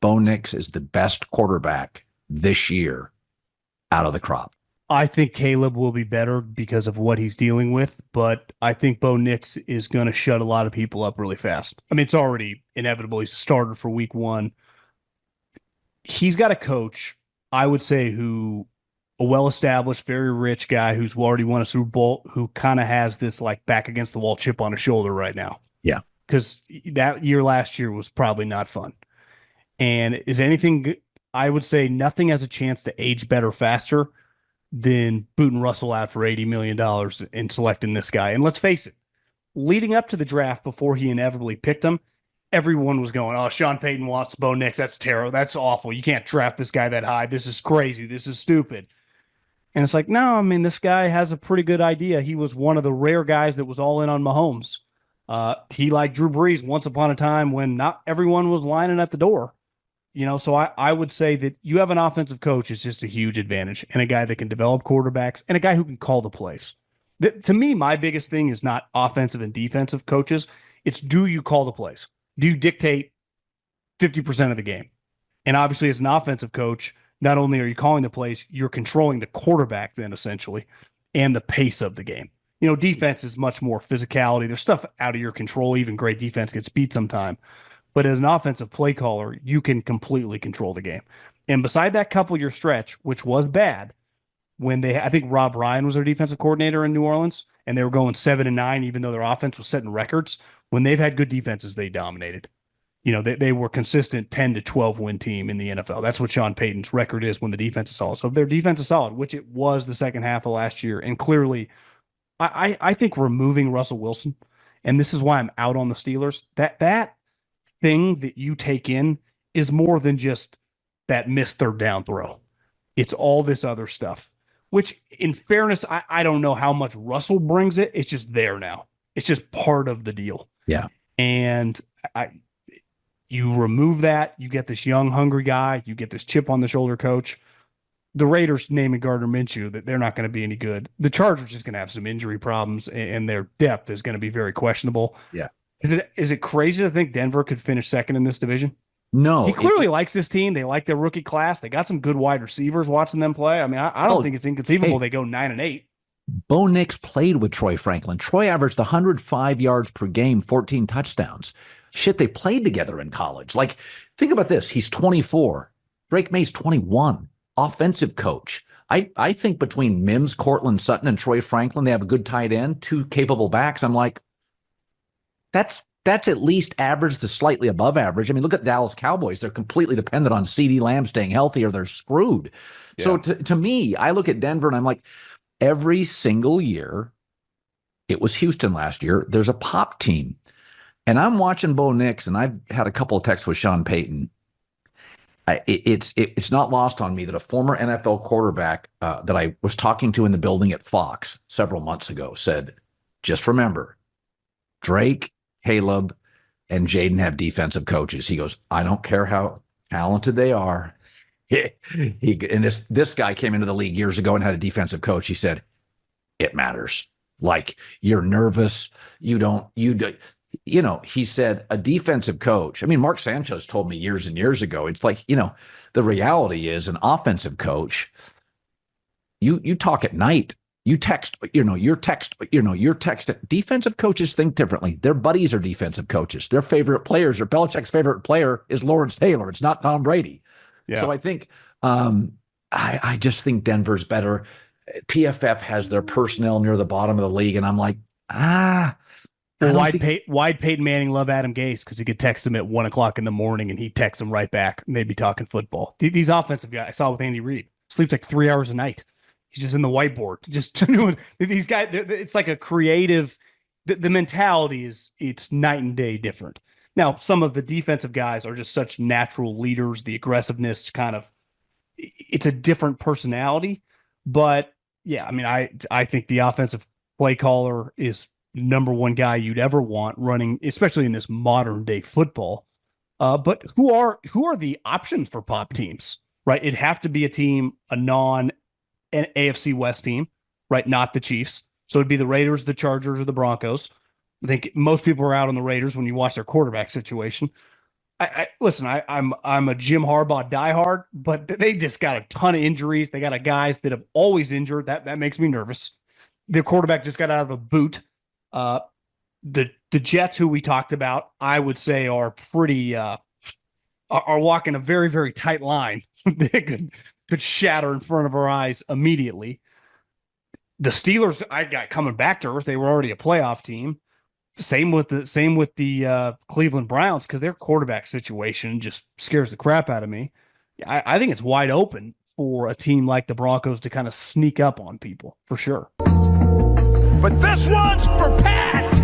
Bo Nix is the best quarterback this year out of the crop. I think Caleb will be better because of what he's dealing with, but I think Bo Nix is going to shut a lot of people up really fast. I mean, it's already inevitable. He's a starter for week one. He's got a coach, I would say, who a well-established, very rich guy who's already won a Super Bowl, who kind of has this like back against the wall chip on his shoulder right now. Yeah. Because that year last year was probably not fun. And is anything, I would say nothing has a chance to age better faster than booting Russell out for $80 million and selecting this guy. And let's face it, leading up to the draft before he inevitably picked him, everyone was going, oh, Sean Payton wants Bo Nix. That's terrible. That's awful. You can't draft this guy that high. This is crazy. This is stupid. And it's like, no, I mean, this guy has a pretty good idea. He was one of the rare guys that was all in on Mahomes. He like Drew Brees once upon a time when not everyone was lining at the door. So I would say that you have an offensive coach is just a huge advantage, and a guy that can develop quarterbacks and a guy who can call the plays. To me, my biggest thing is not offensive and defensive coaches. It's, do you call the plays? Do you dictate 50% of the game? And obviously, as an offensive coach, not only are you calling the plays, you're controlling the quarterback then essentially and the pace of the game. Defense is much more physicality. There's stuff out of your control. Even great defense gets beat sometime. But as an offensive play caller, you can completely control the game. And beside that couple-year stretch, which was bad, when I think Rob Ryan was their defensive coordinator in New Orleans, and they were going 7-9, even though their offense was setting records. When they've had good defenses, they dominated. They were consistent 10 to 12 win team in the NFL. That's what Sean Payton's record is when the defense is solid. So if their defense is solid, which it was the second half of last year, and clearly, I think removing Russell Wilson, and this is why I'm out on the Steelers, that thing that you take in is more than just that missed third down throw. It's all this other stuff, which in fairness, I don't know how much Russell brings it. It's just there now. It's just part of the deal. Yeah. And you remove that, you get this young, hungry guy, you get this chip on the shoulder coach. The Raiders naming Gardner Minshew, that they're not going to be any good. The Chargers just going to have some injury problems, and their depth is going to be very questionable. Yeah. Is it crazy to think Denver could finish second in this division? No. He clearly likes this team. They like their rookie class. They got some good wide receivers watching them play. I mean, I don't think it's inconceivable they go 9-8. Bo Nix played with Troy Franklin. Troy averaged 105 yards per game, 14 touchdowns. Shit, they played together in college. Like, think about this. He's 24. Drake May's 21. Offensive coach. I think between Mims, Cortland Sutton, and Troy Franklin, they have a good tight end, two capable backs. I'm like, that's at least average to slightly above average. I mean, look at Dallas Cowboys. They're completely dependent on CeeDee Lamb staying healthy or they're screwed. Yeah. So to me, I look at Denver and I'm like, every single year, it was Houston last year, there's a pop team. And I'm watching Bo Nix, and I've had a couple of texts with Sean Payton. It's not lost on me that a former NFL quarterback that I was talking to in the building at Fox several months ago said, just remember, Drake, Caleb, and Jaden have defensive coaches. He goes, I don't care how talented they are. And this guy came into the league years ago and had a defensive coach. He said, it matters. Like, you're nervous. He said a defensive coach. I mean, Mark Sanchez told me years and years ago, it's like, the reality is an offensive coach, you talk at night. You text, your text. Defensive coaches think differently. Their buddies are defensive coaches. Their favorite players, or Belichick's favorite player is Lawrence Taylor. It's not Tom Brady. Yeah. So I think, I just think Denver's better. PFF has their personnel near the bottom of the league, and I'm like, why'd Peyton Manning love Adam Gase? Because he could text him at 1:00 in the morning, and he'd text him right back, and they'd be talking football. These offensive guys, I saw with Andy Reid, sleeps like 3 hours a night. He's just in the whiteboard, just doing these guys. It's like a creative. The mentality it's night and day different. Now, some of the defensive guys are just such natural leaders. The aggressiveness it's a different personality. But yeah, I mean, I think the offensive play caller is number one guy you'd ever want running, especially in this modern day football. But who are the options for pop teams? Right, it'd have to be a team, an AFC West team, right? Not the Chiefs. So it'd be the Raiders, the Chargers, or the Broncos. I think most people are out on the Raiders when you watch their quarterback situation. Listen. I'm a Jim Harbaugh diehard, but they just got a ton of injuries. They got a guys that have always injured. That makes me nervous. Their quarterback just got out of a boot. The Jets, who we talked about, I would say are pretty are walking a very, very tight line. They could shatter in front of our eyes immediately. The Steelers, I got coming back to earth. They were already a playoff team. Same with the Cleveland Browns, because their quarterback situation just scares the crap out of me. I think it's wide open for a team like the Broncos to kind of sneak up on people for sure. But this one's for Pat.